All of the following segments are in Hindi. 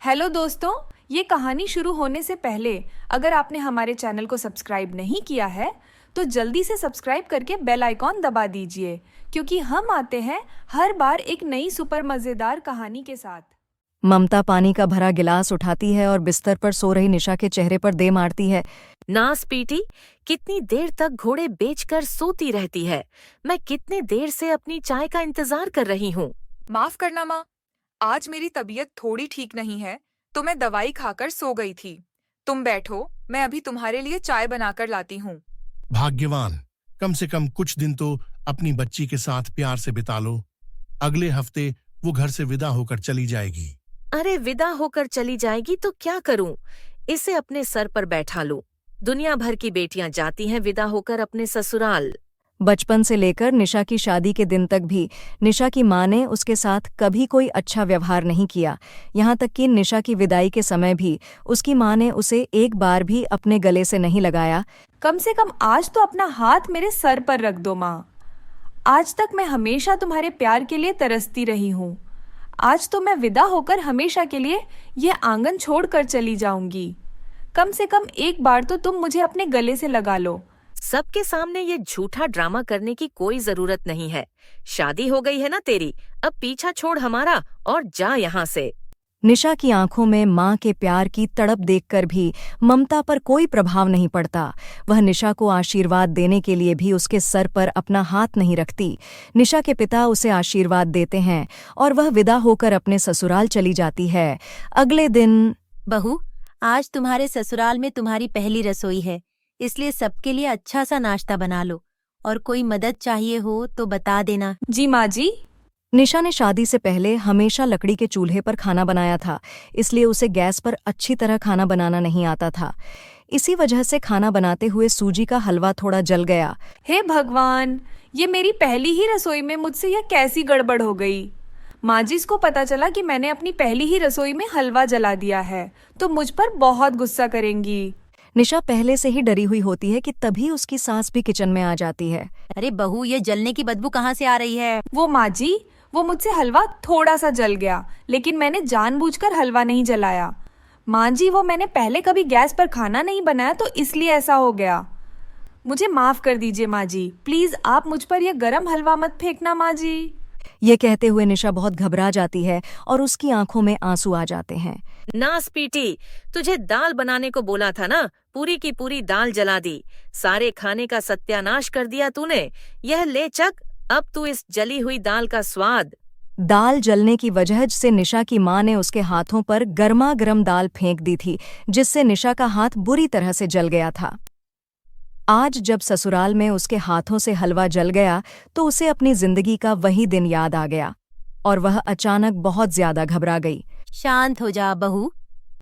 हेलो दोस्तों, ये कहानी शुरू होने से पहले अगर आपने हमारे चैनल को सब्सक्राइब नहीं किया है तो जल्दी से सब्सक्राइब करके बेल आइकॉन दबा दीजिए क्योंकि हम आते हैं हर बार एक नई सुपर मज़ेदार कहानी के साथ। ममता पानी का भरा गिलास उठाती है और बिस्तर पर सो रही निशा के चेहरे पर दे मारती है। ना स्पीटी, कितनी देर तक घोड़े बेचकर सोती रहती है। मैं कितने देर से अपनी चाय का इंतजार कर रही हूँ। माफ करना माँ, आज मेरी तबीयत थोड़ी ठीक नहीं है तो मैं दवाई खाकर सो गई थी। तुम बैठो, मैं अभी तुम्हारे लिए चाय बनाकर लाती हूँ। भाग्यवान, कम से कम कुछ दिन तो अपनी बच्ची के साथ प्यार से बिता लो। अगले हफ्ते वो घर से विदा होकर चली जाएगी। अरे विदा होकर चली जाएगी तो क्या करूँ? इसे अपने सर पर बैठा लूं। दुनिया भर की बेटियां जाती हैं विदा होकर अपने ससुराल। बचपन से लेकर निशा की शादी के दिन तक भी निशा की माँ ने उसके साथ कभी कोई अच्छा व्यवहार नहीं किया। यहाँ तक कि निशा की विदाई के समय भी उसकी माँ ने उसे एक बार भी अपने गले से नहीं लगाया। कम से कम आज तो अपना हाथ मेरे सर पर रख दो माँ। आज तक मैं हमेशा तुम्हारे प्यार के लिए तरसती रही हूँ। आज तो मैं विदा होकर हमेशा के लिए ये आंगन छोड़कर चली जाऊंगी। कम से कम एक बार तो तुम मुझे अपने गले से लगा लो। सबके सामने ये झूठा ड्रामा करने की कोई जरूरत नहीं है। शादी हो गई है ना तेरी, अब पीछा छोड़ हमारा और जा यहाँ से। निशा की आंखों में माँ के प्यार की तड़प देखकर भी ममता पर कोई प्रभाव नहीं पड़ता। वह निशा को आशीर्वाद देने के लिए भी उसके सर पर अपना हाथ नहीं रखती। निशा के पिता उसे आशीर्वाद देते हैं और वह विदा होकर अपने ससुराल चली जाती है। अगले दिन, बहू, आज तुम्हारे ससुराल में तुम्हारी पहली रसोई है, इसलिए सबके लिए अच्छा सा नाश्ता बना लो और कोई मदद चाहिए हो तो बता देना। जी माँ जी। निशा ने शादी से पहले हमेशा लकड़ी के चूल्हे पर खाना बनाया था, इसलिए उसे गैस पर अच्छी तरह खाना बनाना नहीं आता था। इसी वजह से खाना बनाते हुए सूजी का हलवा थोड़ा जल गया। हे भगवान, ये मेरी पहली ही रसोई में मुझसे यह कैसी गड़बड़ हो गई। माँ जी को पता चला कि मैंने अपनी पहली ही रसोई में हलवा जला दिया है तो मुझ पर बहुत गुस्सा करेंगी। निशा पहले से ही डरी हुई होती है कि तभी उसकी सास भी किचन में आ जाती है। अरे बहू, ये जलने की बदबू कहाँ से आ रही है? वो माँ जी, वो मुझसे हलवा थोड़ा सा जल गया, लेकिन मैंने जानबूझकर हलवा नहीं जलाया। माँ जी, वो मैंने पहले कभी गैस पर खाना नहीं बनाया तो इसलिए ऐसा हो गया। मुझे माफ कर दीजिए माँ जी, प्लीज आप मुझ पर यह गरम हलवा मत फेंकना माँ जी। ये कहते हुए निशा बहुत घबरा जाती है और उसकी आंखों में आंसू आ जाते हैं। ना स्पीटी, तुझे दाल बनाने को बोला था ना, पूरी की पूरी दाल जला दी। सारे खाने का सत्यानाश कर दिया तूने। यह ले चक, अब तू इस जली हुई दाल का स्वाद। दाल जलने की वजह से निशा की माँ ने उसके हाथों पर गर्मा गर्म दाल फेंक दी थी, जिससे निशा का हाथ बुरी तरह से जल गया था। आज जब ससुराल में उसके हाथों से हलवा जल गया तो उसे अपनी जिंदगी का वही दिन याद आ गया और वह अचानक बहुत ज्यादा घबरा गई। शांत हो जा बहू,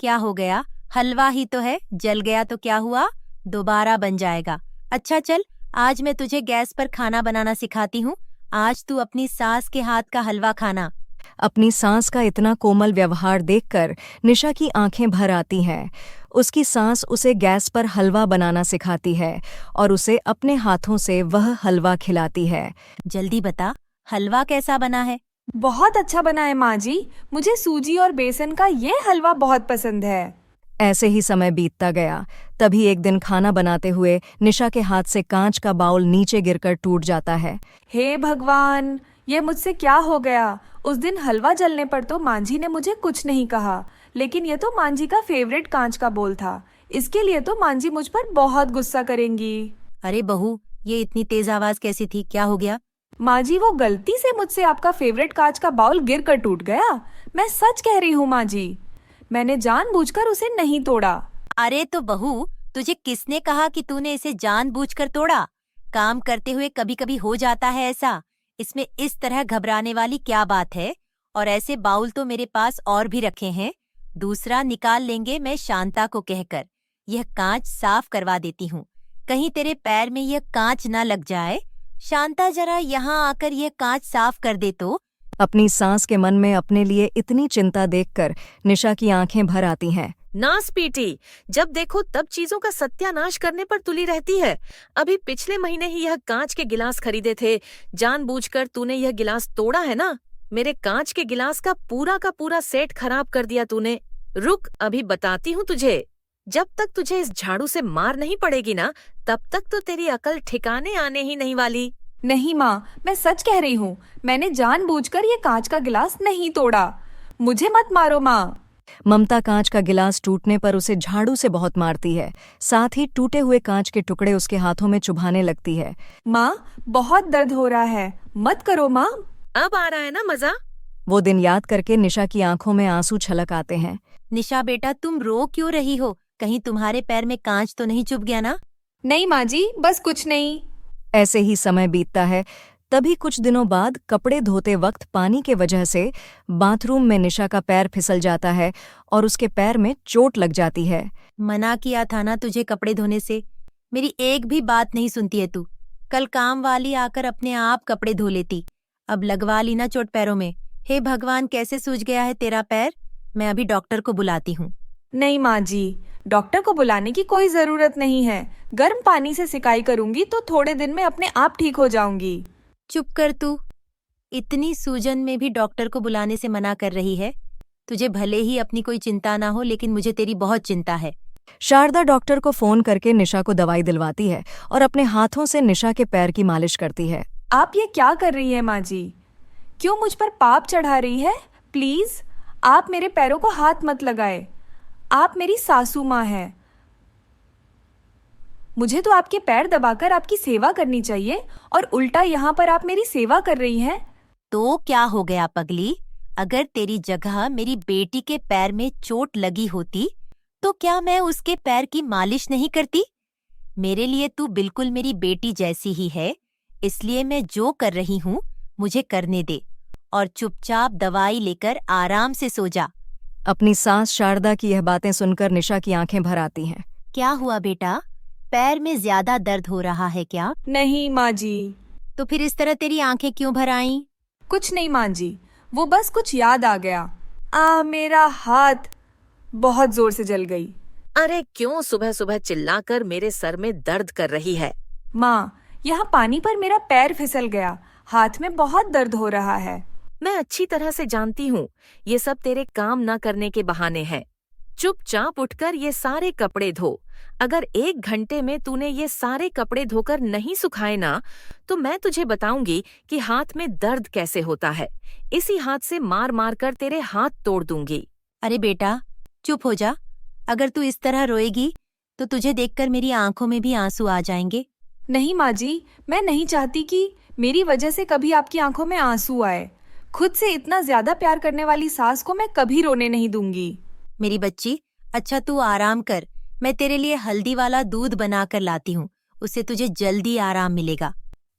क्या हो गया? हलवा ही तो है, जल गया तो क्या हुआ, दोबारा बन जाएगा। अच्छा चल, आज मैं तुझे गैस पर खाना बनाना सिखाती हूँ। आज तू अपनी सास के हाथ का हलवा खाना। अपनी सास का इतना कोमल व्यवहार देखकर निशा की आंखें भर आती हैं। उसकी सास उसे गैस पर हलवा बनाना सिखाती है और उसे अपने हाथों से वह हलवा खिलाती है। जल्दी बता, हलवा कैसा बना है? बहुत अच्छा बना है माँ जी, मुझे सूजी और बेसन का ये हलवा बहुत पसंद है। ऐसे ही समय बीतता गया। तभी एक दिन खाना बनाते हुए निशा के हाथ से कांच का बाउल नीचे गिरकर टूट जाता है। हे भगवान, ये मुझसे क्या हो गया? उस दिन हलवा जलने पर तो मांझी ने मुझे कुछ नहीं कहा, लेकिन ये तो मांझी का फेवरेट कांच का बोल था। इसके लिए तो मांझी मुझ पर बहुत गुस्सा करेंगी। अरे बहू, ये इतनी तेज आवाज कैसी थी? क्या हो गया? माँ जी, वो गलती से मुझसे आपका फेवरेट कांच का बाउल गिर कर टूट गया। मैं सच कह रही हूँ माँ जी, मैंने जानबूझकर उसे नहीं तोड़ा। अरे तो बहू, तुझे किसने कहा कि तूने इसे जानबूझकर तोड़ा? काम करते हुए कभी कभी हो जाता है ऐसा। इसमें इस तरह घबराने वाली क्या बात है? और ऐसे बाउल तो मेरे पास और भी रखे हैं, दूसरा निकाल लेंगे मैं शांता को कहकर। यह कांच साफ करवा देती हूँ, कहीं तेरे पैर में यह कांच न लग जाए। शांता, जरा यहाँ आकर यह कांच साफ कर दे तो। अपनी सास के मन में अपने लिए इतनी चिंता देखकर निशा की आंखें भर आती हैं। ना स्पीटी, जब देखो तब चीजों का सत्यानाश करने पर तुली रहती है। अभी पिछले महीने ही यह कांच के गिलास खरीदे थे, जानबूझकर तूने यह गिलास तोड़ा है ना। मेरे कांच के गिलास का पूरा सेट खराब कर दिया तूने। रुक, अभी बताती हूँ तुझे। जब तक तुझे इस झाड़ू से मार नहीं पड़ेगी ना, तब तक तो तेरी अकल ठिकाने आने ही नहीं वाली। नहीं माँ, मैं सच कह रही हूँ। मैंने जानबूझकर ये कांच का गिलास नहीं तोड़ा। मुझे मत मारो माँ। ममता कांच का गिलास टूटने पर उसे झाड़ू से बहुत मारती है। साथ ही टूटे हुए कांच के टुकड़े उसके हाथों में चुभाने लगती है। माँ, बहुत दर्द हो रहा है, मत करो माँ। अब आ रहा है ना मजा? वो दिन याद करके निशा की आंखों में आंसू छलक आते हैं। निशा बेटा, तुम रो क्यों रही हो? कहीं तुम्हारे पैर में कांच तो नहीं चुभ गया ना? नहीं माँ जी, बस कुछ नहीं। ऐसे ही समय बीतता है। तभी कुछ दिनों बाद कपड़े धोते वक्त पानी के वजह से बाथरूम में निशा का पैर फिसल जाता है और उसके पैर में चोट लग जाती है। मना किया था ना तुझे कपड़े धोने से। मेरी एक भी बात नहीं सुनती है तू। कल काम वाली आकर अपने आप कपड़े धो लेती। अब लगवा ली ना चोट पैरों में। हे भगवान, कैसे सूज गया है तेरा पैर। मैं अभी डॉक्टर को बुलाती हूँ। नहीं माँ जी, डॉक्टर को बुलाने की कोई जरूरत नहीं है। गर्म पानी से सिकाई करूंगी तो थोड़े दिन में अपने आप ठीक हो जाऊंगी। चुप कर तू। इतनी सूजन में भी डॉक्टर को बुलाने से मना कर रही है। तुझे भले ही अपनी कोई चिंता ना हो, लेकिन मुझे तेरी बहुत चिंता है। शारदा डॉक्टर को फोन करके निशा को दवाई दिलवाती है और अपने हाथों से निशा के पैर की मालिश करती है। आप ये क्या कर रही है माँ जी? क्यों मुझ पर पाप चढ़ा रही है? प्लीज, आप मेरे पैरों को हाथ मत लगाए। आप मेरी सासू माँ हैं। मुझे तो आपके पैर दबाकर आपकी सेवा करनी चाहिए और उल्टा यहाँ पर आप मेरी सेवा कर रही हैं। तो क्या हो गया पगली? अगर तेरी जगह मेरी बेटी के पैर में चोट लगी होती तो क्या मैं उसके पैर की मालिश नहीं करती? मेरे लिए तू बिल्कुल मेरी बेटी जैसी ही है, इसलिए मैं जो कर रही हूँ मुझे करने दे और चुपचाप दवाई लेकर आराम से सो जा। अपनी सास शारदा की यह बातें सुनकर निशा की आंखें भर आती हैं। क्या हुआ बेटा? पैर में ज्यादा दर्द हो रहा है क्या? नहीं माँ जी। तो फिर इस तरह तेरी आंखें क्यों भर आईं? कुछ नहीं माँ जी, वो बस कुछ याद आ गया। मेरा हाथ बहुत जोर से जल गई। अरे क्यों सुबह सुबह चिल्लाकर मेरे सर में दर्द कर रही है? माँ, यहाँ पानी पर मेरा पैर फिसल गया। हाथ में बहुत दर्द हो रहा है। मैं अच्छी तरह से जानती हूँ, ये सब तेरे काम न करने के बहाने हैं। चुपचाप उठकर ये सारे कपड़े धो। अगर 1 घंटे में तूने ये सारे कपड़े धोकर नहीं सुखाए ना, तो मैं तुझे बताऊंगी कि हाथ में दर्द कैसे होता है। इसी हाथ से मार मार कर तेरे हाथ तोड़ दूंगी। अरे बेटा, चुप हो जा। अगर तू इस तरह रोएगी तो तुझे देखकर मेरी आंखों में भी आंसू आ जाएंगे। नहीं माँ जी, मैं नहीं चाहती कि मेरी वजह से कभी आपकी आंखों में आंसू आए। खुद से इतना ज्यादा प्यार करने वाली सास को मैं कभी रोने नहीं दूंगी। मेरी बच्ची, अच्छा तू आराम कर। मैं तेरे लिए हल्दी वाला दूध बनाकर लाती हूँ, उससे तुझे जल्दी आराम मिलेगा।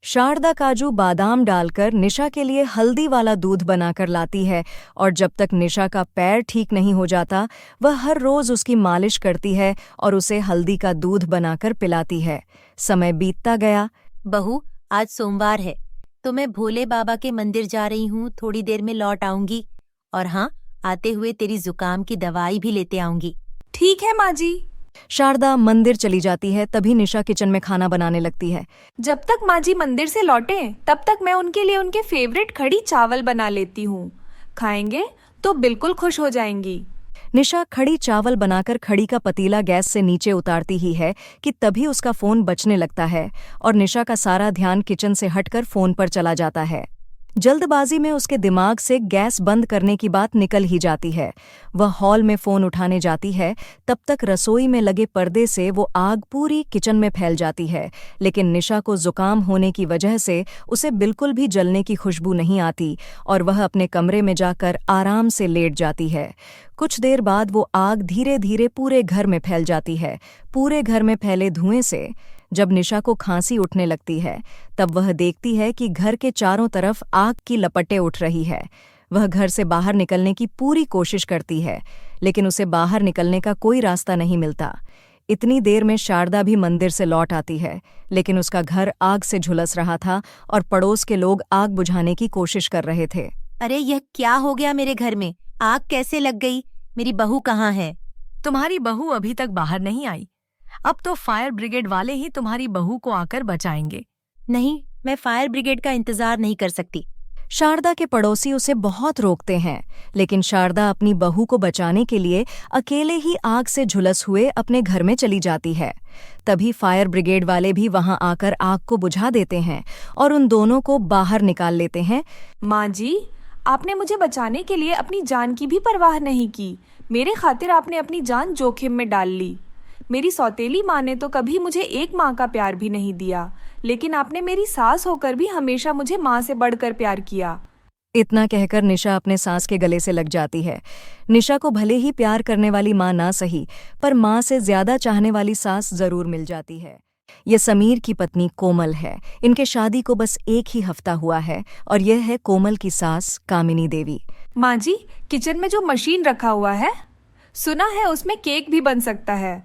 शारदा काजू बादाम डालकर निशा के लिए हल्दी वाला दूध बनाकर लाती है और जब तक निशा का पैर ठीक नहीं हो जाता वह हर रोज उसकी मालिश करती है और उसे हल्दी का दूध बनाकर पिलाती है। समय बीतता गया। बहू, आज सोमवार है तो मैं भोले बाबा के मंदिर जा रही हूँ। थोड़ी देर में लौट आऊंगी और हाँ, आते हुए तेरी जुकाम की दवाई भी लेते आऊंगी। ठीक है माँ जी। शारदा मंदिर चली जाती है। तभी निशा किचन में खाना बनाने लगती है। जब तक माँ जी मंदिर से लौटे तब तक मैं उनके लिए उनके फेवरेट कढ़ी चावल बना लेती हूँ। खाएंगे तो बिल्कुल खुश हो जाएंगी। निशा खड़ी चावल बनाकर खड़ी का पतीला गैस से नीचे उतारती ही है कि तभी उसका फोन बजने लगता है और निशा का सारा ध्यान किचन से हटकर फोन पर चला जाता है। जल्दबाजी में उसके दिमाग से गैस बंद करने की बात निकल ही जाती है। वह हॉल में फोन उठाने जाती है, तब तक रसोई में लगे पर्दे से वो आग पूरी किचन में फैल जाती है। लेकिन निशा को जुकाम होने की वजह से उसे बिल्कुल भी जलने की खुशबू नहीं आती और वह अपने कमरे में जाकर आराम से लेट जाती है। कुछ देर बाद वो आग धीरे धीरे पूरे घर में फैल जाती है। पूरे घर में फैले धुएं से जब निशा को खांसी उठने लगती है तब वह देखती है कि घर के चारों तरफ आग की लपटें उठ रही है। वह घर से बाहर निकलने की पूरी कोशिश करती है, लेकिन उसे बाहर निकलने का कोई रास्ता नहीं मिलता। इतनी देर में शारदा भी मंदिर से लौट आती है, लेकिन उसका घर आग से झुलस रहा था और पड़ोस के लोग आग बुझाने की कोशिश कर रहे थे। अरे यह क्या हो गया मेरे घर में? आग कैसे लग गई? मेरी बहू कहाँ है? तुम्हारी बहू अभी तक बाहर नहीं आई। अब तो फायर ब्रिगेड वाले ही तुम्हारी बहू को आकर बचाएंगे। नहीं, मैं फायर ब्रिगेड का इंतजार नहीं कर सकती। शारदा के पड़ोसी उसे बहुत रोकते हैं, लेकिन शारदा अपनी बहू को बचाने के लिए अकेले ही आग से झुलस हुए अपने घर में चली जाती है। तभी फायर ब्रिगेड वाले भी वहां आकर आग को बुझा देते हैं और उन दोनों को बाहर निकाल लेते हैं। माँ जी, आपने मुझे बचाने के लिए अपनी जान की भी परवाह नहीं की। मेरे खातिर आपने अपनी जान जोखिम में डाल ली। मेरी सौतेली माँ ने तो कभी मुझे एक माँ का प्यार भी नहीं दिया, लेकिन आपने मेरी सास होकर भी हमेशा मुझे माँ से बढ़कर प्यार किया। इतना कहकर निशा अपने सास के गले से लग जाती है। निशा को भले ही प्यार करने वाली माँ ना सही, पर माँ से ज्यादा चाहने वाली सास जरूर मिल जाती है। ये समीर की पत्नी कोमल है। इनके शादी को बस 1 ही हफ्ता हुआ है और यह है कोमल की सास कामिनी देवी। माँ जी, किचन में जो मशीन रखा हुआ है, सुना है उसमें केक भी बन सकता है।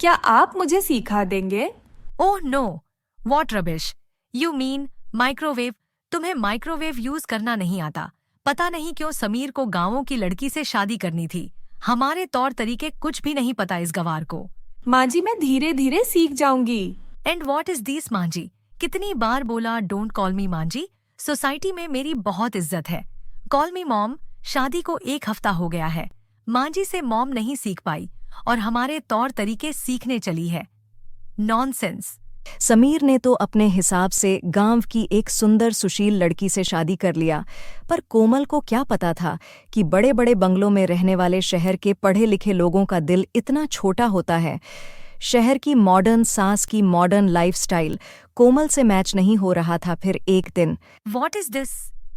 क्या आप मुझे सिखा देंगे? Oh no, what rubbish. You mean microwave? तुम्हें माइक्रोवेव यूज करना नहीं आता। पता नहीं क्यों समीर को गांवों की लड़की से शादी करनी थी। हमारे तौर तरीके कुछ भी नहीं पता इस गवार को। माँ जी, मैं धीरे धीरे सीख जाऊंगी। एंड व्हाट इज दिस माँ जी? कितनी बार बोला डोंट कॉल मी माँ जी। सोसाइटी में मेरी बहुत इज्जत है। कॉल मी मॉम। शादी को 1 हफ्ता हो गया है। माँ जी से मॉम नहीं सीख पाई और हमारे तौर तरीके सीखने चली है। नॉनसेंस। समीर ने तो अपने हिसाब से गांव की एक सुंदर सुशील लड़की से शादी कर लिया, पर कोमल को क्या पता था कि बड़े बड़े बंगलों में रहने वाले शहर के पढ़े लिखे लोगों का दिल इतना छोटा होता है। शहर की मॉडर्न सास की मॉडर्न लाइफस्टाइल कोमल से मैच नहीं हो रहा था। फिर एक दिन, व्हाट इज दिस?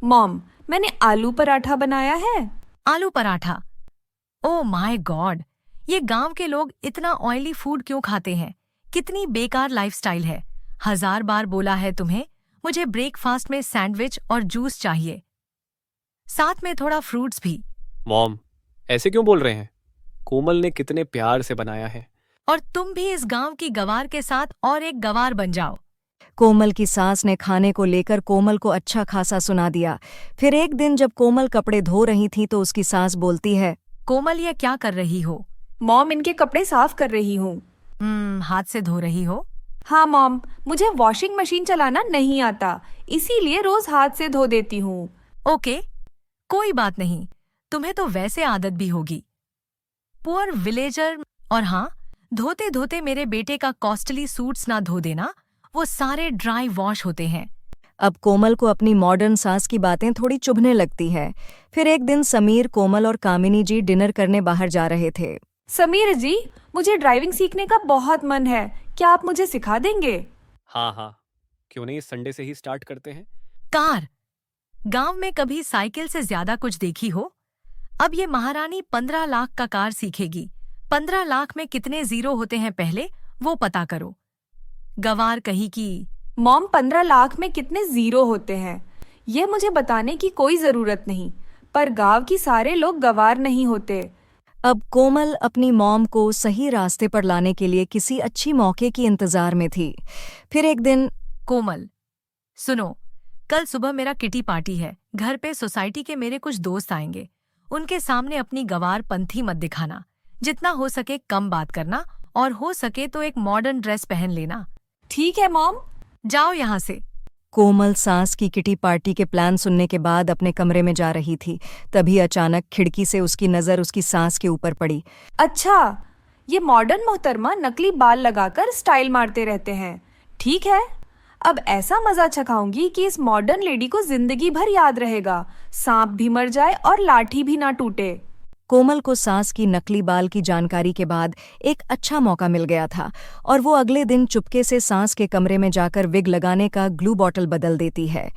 मॉम, मैंने आलू पराठा बनाया है। आलू पराठा? ओह माय गॉड, ये गांव के लोग इतना ऑयली फूड क्यों खाते हैं? कितनी बेकार लाइफस्टाइल है। 1000 बार बोला है तुम्हें, मुझे ब्रेकफास्ट में सैंडविच और जूस चाहिए, साथ में थोड़ा फ्रूट्स भी। मॉम, ऐसे क्यों बोल रहे हैं? कोमल ने कितने प्यार से बनाया है। और तुम भी इस गांव की गवार के साथ और एक गवार बन जाओ। कोमल की सास ने खाने को लेकर कोमल को अच्छा खासा सुना दिया। फिर एक दिन जब कोमल कपड़े धो रही थी तो उसकी सास बोलती है, कोमल, ये क्या कर रही हो? मॉम, इनके कपड़े साफ कर रही हूँ। हाथ से धो रही हो? हाँ मॉम, मुझे वॉशिंग मशीन चलाना नहीं आता, इसीलिए रोज हाथ से धो देती हूँ। ओके, कोई बात नहीं, तुम्हें तो वैसे आदत भी होगी। Poor villager. और हाँ, धोते धोते मेरे बेटे का कॉस्टली सूट्स ना धो देना, वो सारे ड्राई वॉश होते हैं। अब कोमल को अपनी मॉडर्न सास की बातें थोड़ी चुभने लगती है। फिर एक दिन समीर, कोमल और कामिनी जी डिनर करने बाहर जा रहे थे। समीर जी, मुझे ड्राइविंग सीखने का बहुत मन है, क्या आप मुझे सिखा देंगे? हाँ, क्यों नहीं, संडे से ही स्टार्ट करते हैं। कार? गांव में कभी साइकिल से ज्यादा कुछ देखी हो? अब ये महारानी 15 लाख का कार सीखेगी। 15 लाख में कितने जीरो होते हैं पहले वो पता करो। गवार कही कि मॉम, 15 लाख में कितने जीरो होते हैं ये मुझे बताने की कोई जरूरत नहीं, पर गांव की सारे लोग गवार नहीं होते। अब कोमल अपनी मॉम को सही रास्ते पर लाने के लिए किसी अच्छी मौके की इंतजार में थी। फिर एक दिन, कोमल, सुनो, कल सुबह मेरा किटी पार्टी है। घर पे सोसाइटी के मेरे कुछ दोस्त आएंगे। उनके सामने अपनी गवार पंथी मत दिखाना। जितना हो सके कम बात करना और हो सके तो एक मॉडर्न ड्रेस पहन लेना। ठीक है मॉम। जाओ यहाँ से। कोमल सास की किटी पार्टी के प्लान सुनने के बाद अपने कमरे में जा रही थी। तभी अचानक खिड़की से उसकी नजर उसकी सास के ऊपर पड़ी। अच्छा, ये मॉडर्न मोहतरमा नकली बाल लगाकर स्टाइल मारते रहते हैं। ठीक है, अब ऐसा मजा चखाऊंगी कि इस मॉडर्न लेडी को जिंदगी भर याद रहेगा, सांप भी मर जाए और लाठी भी ना टूटे। कोमल को सास की नकली बाल की जानकारी के बाद एक अच्छा मौका मिल गया था और वो अगले दिन चुपके से सास के कमरे में जाकर विग लगाने का ग्लू बॉटल बदल देती है।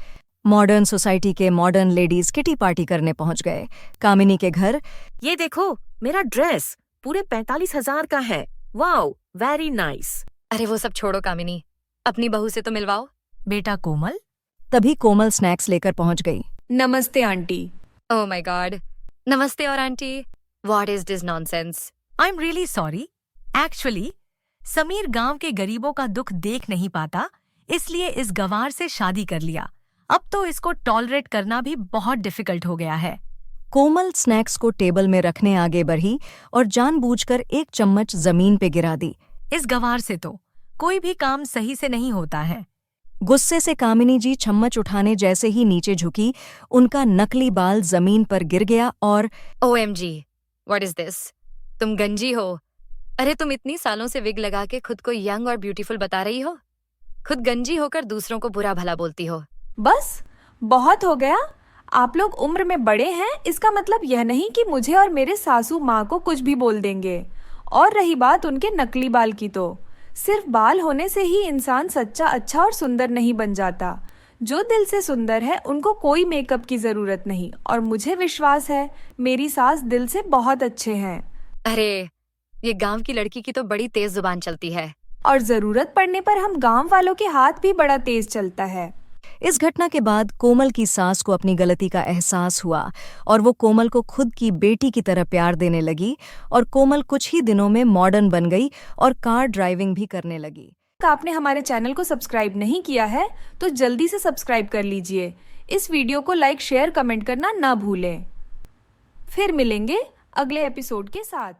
मॉडर्न सोसाइटी के मॉडर्न लेडीज किटी पार्टी करने पहुंच गए। कामिनी के घर, ये देखो, मेरा ड्रेस पूरे 45,000 का है। Wow, very nice. अरे वो सब छोड़ो कामिनी, अपनी बहू से तो मिलवाओ। बेटा कोमल। तभी कोमल स्नैक्स लेकर पहुंच गई। नमस्ते आंटी। ओह माय गॉड, नमस्ते। और aunty, what is this nonsense? I am really sorry. Actually Sameer गांव के गरीबों का दुख देख नहीं पाता, इसलिए इस गवार से शादी कर लिया। अब तो इसको टॉलरेट करना भी बहुत डिफिकल्ट हो गया है। कोमल स्नैक्स को टेबल में रखने आगे बढ़ी और जानबूझकर एक चम्मच जमीन पे गिरा दी। इस गवार से तो कोई भी काम सही से नहीं होता है। गुस्से से कामिनी जी चम्मच उठाने जैसे ही नीचे झुकी, उनका नकली बाल जमीन पर गिर गया और OMG, what is this? तुम गंजी हो। अरे तुम इतनी सालों से विग लगा के खुद को यंग और ब्यूटीफुल बता रही हो, खुद गंजी होकर दूसरों को बुरा भला बोलती हो। बस बहुत हो गया। आप लोग उम्र में बड़े हैं, इसका मतलब यह नहीं कि मुझे और मेरे सासू माँ को कुछ भी बोल देंगे। और रही बात उनके नकली बाल की, तो सिर्फ बाल होने से ही इंसान सच्चा, अच्छा और सुंदर नहीं बन जाता। जो दिल से सुंदर है उनको कोई मेकअप की जरूरत नहीं। और मुझे विश्वास है मेरी सास दिल से बहुत अच्छे हैं। अरे ये गांव की लड़की की तो बड़ी तेज जुबान चलती है। और जरूरत पड़ने पर हम गांव वालों के हाथ भी बड़ा तेज चलता है। इस घटना के बाद कोमल की सास को अपनी गलती का एहसास हुआ और वो कोमल को खुद की बेटी की तरह प्यार देने लगी। और कोमल कुछ ही दिनों में मॉडर्न बन गई और कार ड्राइविंग भी करने लगी। आपने हमारे चैनल को सब्सक्राइब नहीं किया है तो जल्दी से सब्सक्राइब कर लीजिए। इस वीडियो को लाइक, शेयर, कमेंट करना ना भूलें। फिर मिलेंगे अगले एपिसोड के साथ।